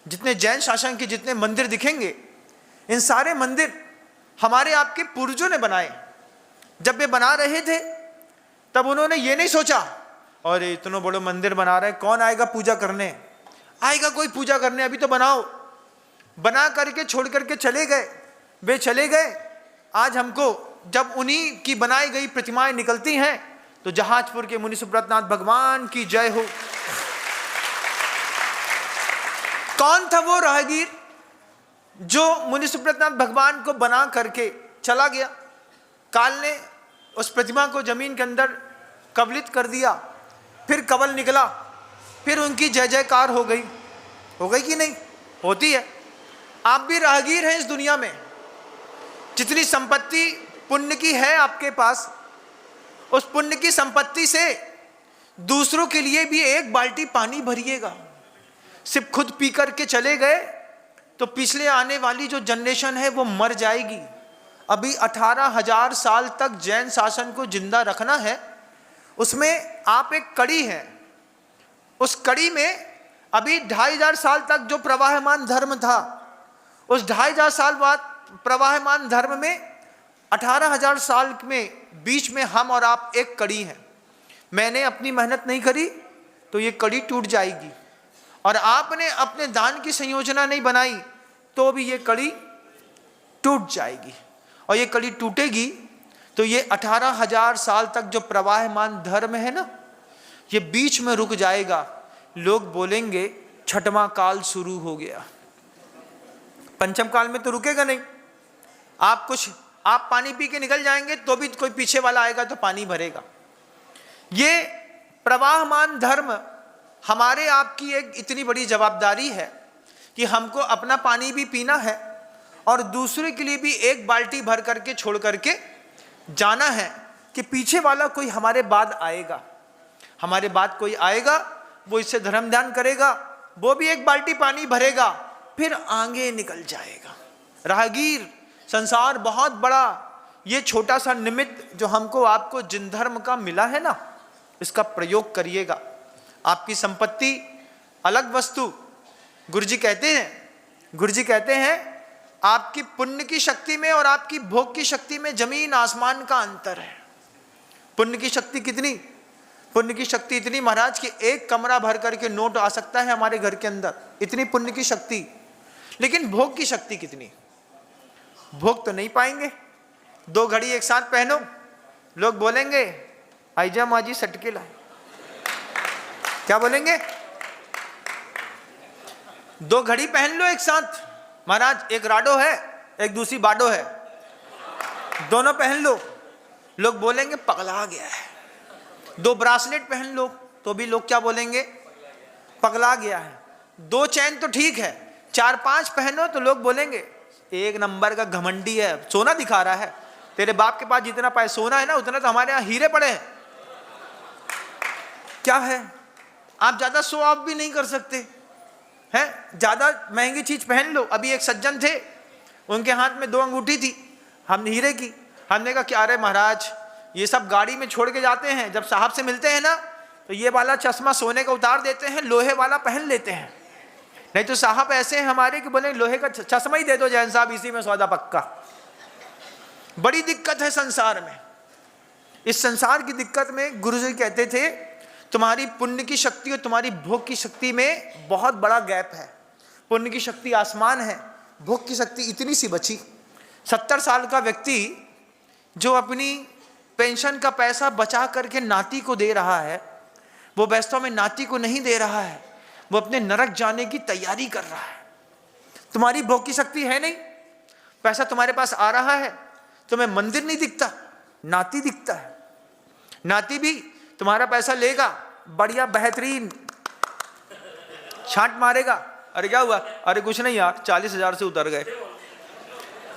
जितने जैन शासन के जितने मंदिर दिखेंगे, इन सारे मंदिर हमारे आपके पूर्वजों ने बनाए। जब वे बना रहे थे तब उन्होंने ये नहीं सोचा और इतना बड़ा मंदिर बना रहे, कौन आएगा पूजा करने, आएगा कोई पूजा करने, अभी तो बनाओ। बना करके छोड़ करके चले गए, वे चले गए। आज हमको जब उन्हीं की बनाई गई प्रतिमाएं निकलती हैं तो जहाजपुर के मुनि सुब्रतनाथ भगवान की जय हो। कौन था वो राहगीर जो मुनि सुब्रतनाथ भगवान को बना करके चला गया? काल ने उस प्रतिमा को जमीन के अंदर कबलित कर दिया, फिर कवल निकला, फिर उनकी जय जयकार हो गई कि नहीं? होती है। आप भी राहगीर हैं इस दुनिया में। जितनी संपत्ति पुण्य की है आपके पास, उस पुण्य की संपत्ति से दूसरों के लिए भी एक बाल्टी पानी भरिएगा। सिर्फ खुद पी करके चले गए तो पिछले आने वाली जो जनरेशन है वो मर जाएगी। अभी 18,000 साल तक जैन शासन को जिंदा रखना है, उसमें आप एक कड़ी हैं। उस कड़ी में अभी 2,500 साल तक जो प्रवाहमान धर्म था, उस 2,500 साल बाद प्रवाहमान धर्म में 18,000 साल में बीच में हम और आप एक कड़ी हैं। मैंने अपनी मेहनत नहीं करी तो ये कड़ी टूट जाएगी, और आपने अपने दान की संयोजना नहीं बनाई तो भी ये कड़ी टूट जाएगी। और ये कड़ी टूटेगी तो ये 18,000 साल तक जो प्रवाहमान धर्म है ना, ये बीच में रुक जाएगा। लोग बोलेंगे छठवां काल शुरू हो गया। पंचम काल में तो रुकेगा नहीं। आप पानी पी के निकल जाएंगे तो भी कोई पीछे वाला आएगा तो पानी भरेगा। ये प्रवाहमान धर्म हमारे आपकी एक इतनी बड़ी जवाबदारी है कि हमको अपना पानी भी पीना है और दूसरे के लिए भी एक बाल्टी भर करके छोड़ करके जाना है कि पीछे वाला कोई हमारे बाद आएगा, हमारे बाद कोई आएगा, वो इससे धर्म ध्यान करेगा, वो भी एक बाल्टी पानी भरेगा, फिर आगे निकल जाएगा। राहगीर, संसार बहुत बड़ा, ये छोटा सा निमित्त जो हमको आपको जिन धर्म का मिला है ना, इसका प्रयोग करिएगा। आपकी संपत्ति अलग वस्तु। गुरुजी कहते हैं आपकी पुण्य की शक्ति में और आपकी भोग की शक्ति में जमीन आसमान का अंतर है। पुण्य की शक्ति कितनी? पुण्य की शक्ति इतनी महाराज कि एक कमरा भर करके नोट आ सकता है हमारे घर के अंदर, इतनी पुण्य की शक्ति। लेकिन भोग की शक्ति कितनी? भोग तो नहीं पाएंगे। 2 घड़ी एक साथ पहनो, लोग बोलेंगे आइजा माजी सटके लाए। क्या बोलेंगे? 2 घड़ी पहन लो एक साथ महाराज, एक राडो है एक दूसरी बाडो है, दोनों पहन लो, लोग बोलेंगे पगला गया है। 2 ब्रासलेट पहन लो तो भी लोग क्या बोलेंगे? पगला गया है। 2 चैन तो ठीक है, 4-5 पहनो तो लोग बोलेंगे एक नंबर का घमंडी है, सोना दिखा रहा है। तेरे बाप के पास जितना पाए सोना है ना, उतना तो हमारे यहाँ हीरे पड़े हैं। क्या है? आप ज्यादा शो ऑफ भी नहीं कर सकते हैं, ज्यादा महंगी चीज पहन लो। अभी एक सज्जन थे, उनके हाथ में 2 अंगूठी थी, हमने हीरे की। हमने कहा क्या रे महाराज, ये सब गाड़ी में छोड़ के जाते हैं, जब साहब से मिलते हैं ना तो ये वाला चश्मा सोने का उतार देते हैं, लोहे वाला पहन लेते हैं। नहीं तो साहब ऐसे हैं हमारे कि बोले लोहे का चश्मा ही दे दो जैन साहब, इसी में सौदा पक्का। बड़ी दिक्कत है संसार में। इस संसार की दिक्कत में गुरुजी कहते थे तुम्हारी पुण्य की शक्ति और तुम्हारी भोग की शक्ति में बहुत बड़ा गैप है। पुण्य की शक्ति आसमान है, भोग की शक्ति इतनी सी बची। 70 साल का व्यक्ति जो अपनी पेंशन का पैसा बचा करके नाती को दे रहा है, वो वास्तव में नाती को नहीं दे रहा है, वो अपने नरक जाने की तैयारी कर रहा है। तुम्हारी भोग की शक्ति है नहीं, पैसा तुम्हारे पास आ रहा है, तुम्हें मंदिर नहीं दिखता, नाती दिखता है। नाती भी तुम्हारा पैसा लेगा, बढ़िया बेहतरीन छांट मारेगा। अरे क्या हुआ? अरे कुछ नहीं यार, 40,000 से उतर गए।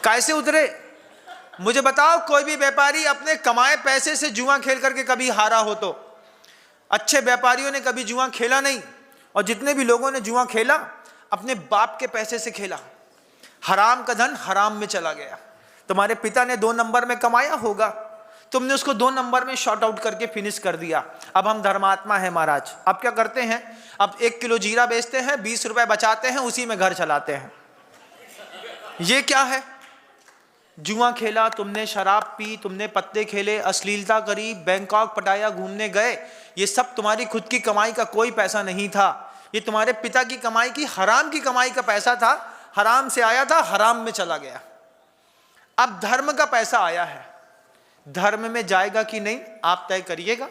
कैसे उतरे? मुझे बताओ, कोई भी व्यापारी अपने कमाए पैसे से जुआ खेल करके कभी हारा हो तो? अच्छे व्यापारियों ने कभी जुआ खेला नहीं, और जितने भी लोगों ने जुआ खेला अपने बाप के पैसे से खेला। हराम का धन हराम में चला गया। तुम्हारे पिता ने 2 नंबर में कमाया होगा, तुमने उसको 2 नंबर में शॉर्ट आउट करके फिनिश कर दिया। अब हम धर्मात्मा है महाराज, अब क्या करते हैं, अब 1 किलो जीरा बेचते हैं, 20 रुपए बचाते हैं, उसी में घर चलाते हैं। ये क्या है? जुआ खेला तुमने, शराब पी तुमने, पत्ते खेले, अश्लीलता करी, बैंकॉक पटाया, घूमने गए, ये सब तुम्हारी खुद की कमाई का कोई पैसा नहीं था, ये तुम्हारे पिता की कमाई की, हराम की कमाई का पैसा था, हराम से आया था, हराम में चला गया। अब धर्म का पैसा आया है, धर्म में जाएगा कि नहीं आप तय करिएगा।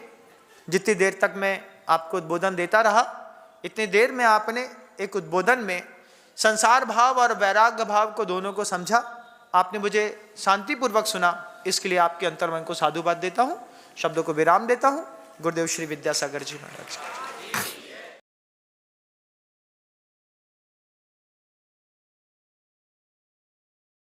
जितनी देर तक मैं आपको उद्बोधन देता रहा, इतनी देर में आपने एक उद्बोधन में संसार भाव और वैराग्य भाव को दोनों को समझा, आपने मुझे शांतिपूर्वक सुना, इसके लिए आपके अंतर्मन को साधुवाद देता हूँ, शब्दों को विराम देता हूँ। गुरुदेव श्री विद्यासागर जी महाराज।